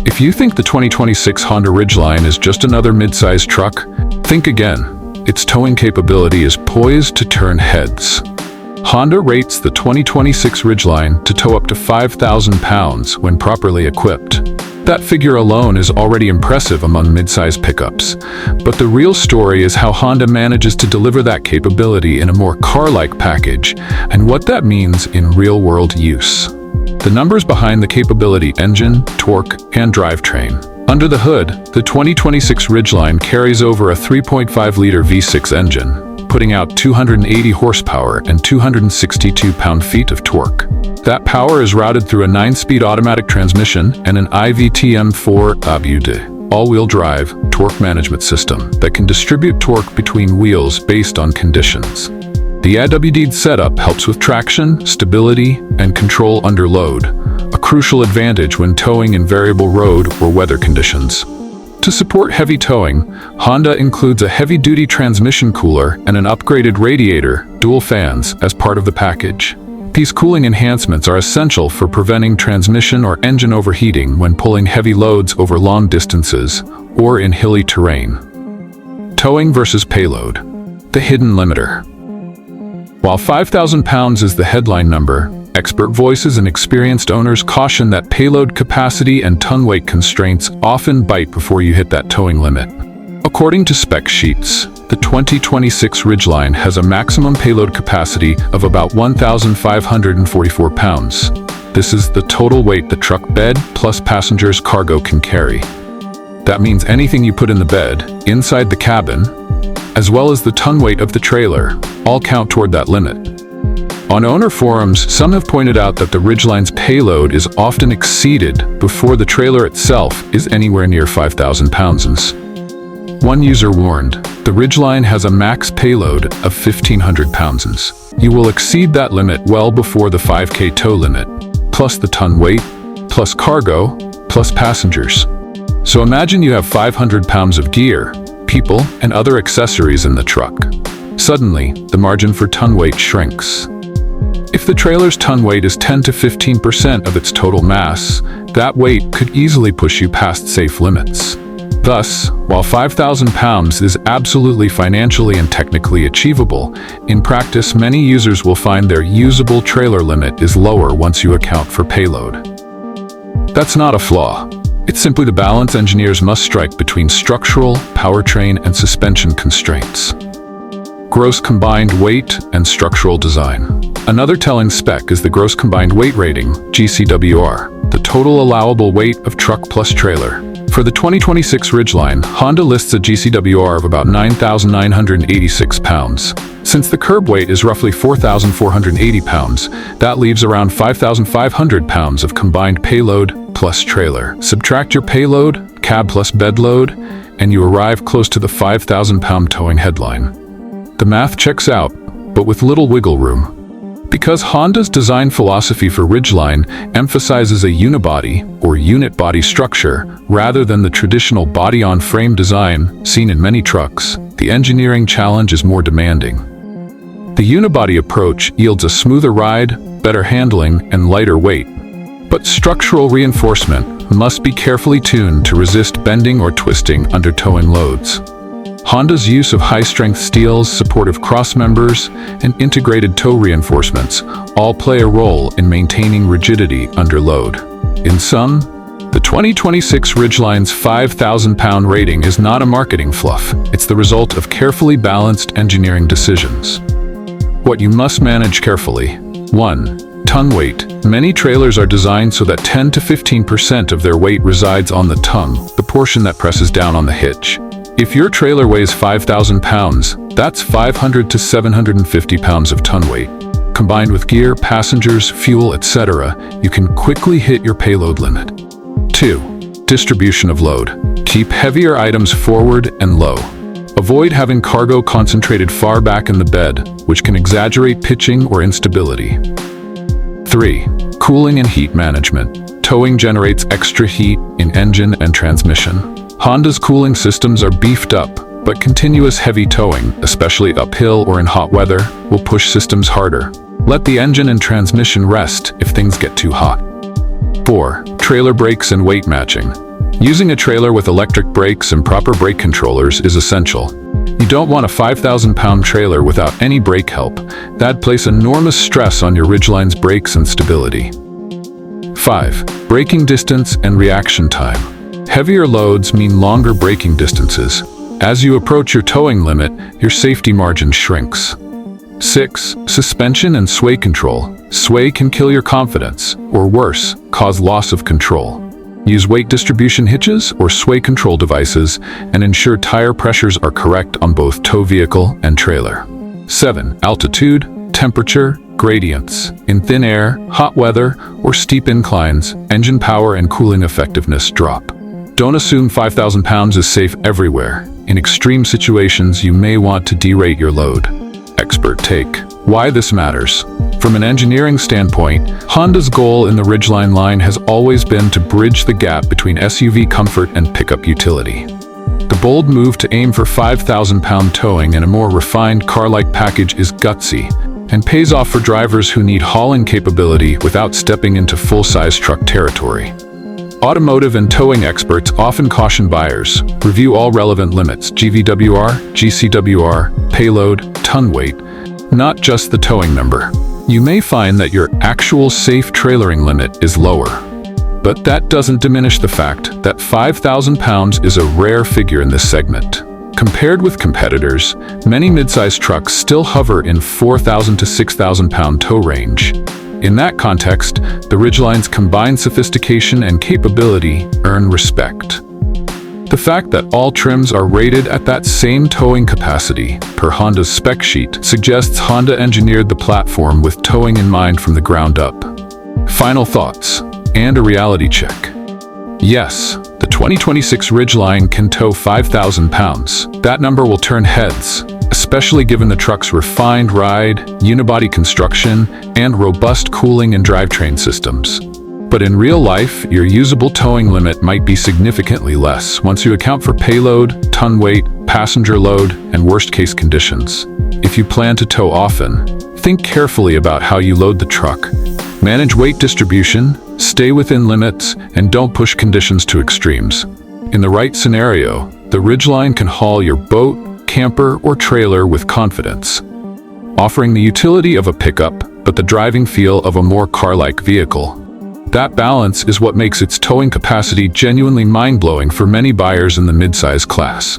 If you think the 2026 Honda Ridgeline is just another midsize truck, think again. Its towing capability is poised to turn heads. Honda rates the 2026 Ridgeline to tow up to 5,000 pounds when properly equipped. That figure alone is already impressive among midsize pickups. But the real story is how Honda manages to deliver that capability in a more car-like package, and what that means in real-world use. The numbers behind the capability: engine, torque, and drivetrain. Under the hood, the 2026 Ridgeline carries over a 3.5-liter V6 engine, putting out 280 horsepower and 262 pound-feet of torque. That power is routed through a 9-speed automatic transmission and an IVTM4 ABUD all-wheel drive torque management system that can distribute torque between wheels based on conditions. The ABUD setup helps with traction, stability, and control under load, a crucial advantage when towing in variable road or weather conditions. To support heavy towing, Honda includes a heavy-duty transmission cooler and an upgraded radiator, dual fans, as part of the package. These cooling enhancements are essential for preventing transmission or engine overheating when pulling heavy loads over long distances or in hilly terrain. Towing versus payload. The hidden limiter. While 5,000 pounds is the headline number, expert voices and experienced owners caution that payload capacity and ton weight constraints often bite before you hit that towing limit. According to spec sheets, the 2026 Ridgeline has a maximum payload capacity of about 1,544 pounds. This is the total weight the truck bed plus passengers cargo can carry. That means anything you put in the bed, inside the cabin, as well as the ton weight of the trailer, all count toward that limit. On owner forums, some have pointed out that the Ridgeline's payload is often exceeded before the trailer itself is anywhere near 5,000 pounds. One user warned, the Ridgeline has a max payload of 1,500 pounds. You will exceed that limit well before the 5K tow limit, plus the ton weight, plus cargo, plus passengers. So imagine you have 500 pounds of gear, people, and other accessories in the truck. Suddenly, the margin for ton weight shrinks. If the trailer's ton weight is 10 to 15% of its total mass, that weight could easily push you past safe limits. Thus, while 5,000 pounds is absolutely financially and technically achievable, in practice many users will find their usable trailer limit is lower once you account for payload. That's not a flaw. It's simply the balance engineers must strike between structural, powertrain, and suspension constraints. Gross combined weight and structural design. Another telling spec is the gross combined weight rating, GCWR, the total allowable weight of truck plus trailer. For the 2026 Ridgeline, Honda lists a GCWR of about 9,986 pounds. Since the curb weight is roughly 4,480 pounds, that leaves around 5,500 pounds of combined payload plus trailer. Subtract your payload, cab plus bed load, and you arrive close to the 5,000-pound towing headline. The math checks out, but with little wiggle room. Because Honda's design philosophy for Ridgeline emphasizes a unibody or unit body structure rather than the traditional body-on-frame design seen in many trucks, the engineering challenge is more demanding. The unibody approach yields a smoother ride, better handling, and lighter weight. But structural reinforcement must be carefully tuned to resist bending or twisting under towing loads. Honda's use of high-strength steels, supportive crossmembers, and integrated toe reinforcements all play a role in maintaining rigidity under load. In sum, the 2026 Ridgeline's 5,000-pound rating is not a marketing fluff. It's the result of carefully balanced engineering decisions. What you must manage carefully. 1. Ton weight. Many trailers are designed so that 10 to 15% of their weight resides on the tongue, the portion that presses down on the hitch. If your trailer weighs 5,000 pounds, that's 500 to 750 pounds of ton weight. Combined with gear, passengers, fuel, etc., you can quickly hit your payload limit. 2. Distribution of load. Keep heavier items forward and low. Avoid having cargo concentrated far back in the bed, which can exaggerate pitching or instability. 3. Cooling and heat management. Towing generates extra heat in engine and transmission. Honda's cooling systems are beefed up, but continuous heavy towing, especially uphill or in hot weather, will push systems harder. Let the engine and transmission rest if things get too hot. 4. Trailer brakes and weight matching. Using a trailer with electric brakes and proper brake controllers is essential. You don't want a 5,000-pound trailer without any brake help. That'd place enormous stress on your Ridgeline's brakes and stability. 5. Braking distance and reaction time. Heavier loads mean longer braking distances. As you approach your towing limit, your safety margin shrinks. 6. Suspension and sway control. Sway can kill your confidence, or worse, cause loss of control. Use weight distribution hitches or sway control devices and ensure tire pressures are correct on both tow vehicle and trailer. 7. Altitude, temperature, gradients. In thin air, hot weather, or steep inclines, engine power and cooling effectiveness drop. Don't assume 5,000 pounds is safe everywhere. In extreme situations, you may want to derate your load. Expert take. Why this matters. From an engineering standpoint, Honda's goal in the Ridgeline line has always been to bridge the gap between SUV comfort and pickup utility. The bold move to aim for 5,000-pound towing and a more refined car-like package is gutsy and pays off for drivers who need hauling capability without stepping into full-size truck territory. Automotive and towing experts often caution buyers, review all relevant limits, GVWR, GCWR, payload, ton weight, not just the towing number. You may find that your actual safe trailering limit is lower. But that doesn't diminish the fact that 5,000 pounds is a rare figure in this segment. Compared with competitors, many midsize trucks still hover in 4,000 to 6,000 pound tow range. In that context, the Ridgeline's combined sophistication and capability earn respect. The fact that all trims are rated at that same towing capacity, per Honda's spec sheet, suggests Honda engineered the platform with towing in mind from the ground up. Final thoughts, and a reality check. Yes, the 2026 Ridgeline can tow 5,000 pounds. That number will turn heads, especially given the truck's refined ride, unibody construction, and robust cooling and drivetrain systems. But in real life, your usable towing limit might be significantly less once you account for payload, ton weight, passenger load, and worst-case conditions. If you plan to tow often, think carefully about how you load the truck. Manage weight distribution, stay within limits, and don't push conditions to extremes. In the right scenario, the Ridgeline can haul your boat, camper, or trailer with confidence, offering the utility of a pickup but the driving feel of a more car-like vehicle. That balance is what makes its towing capacity genuinely mind-blowing for many buyers in the midsize class.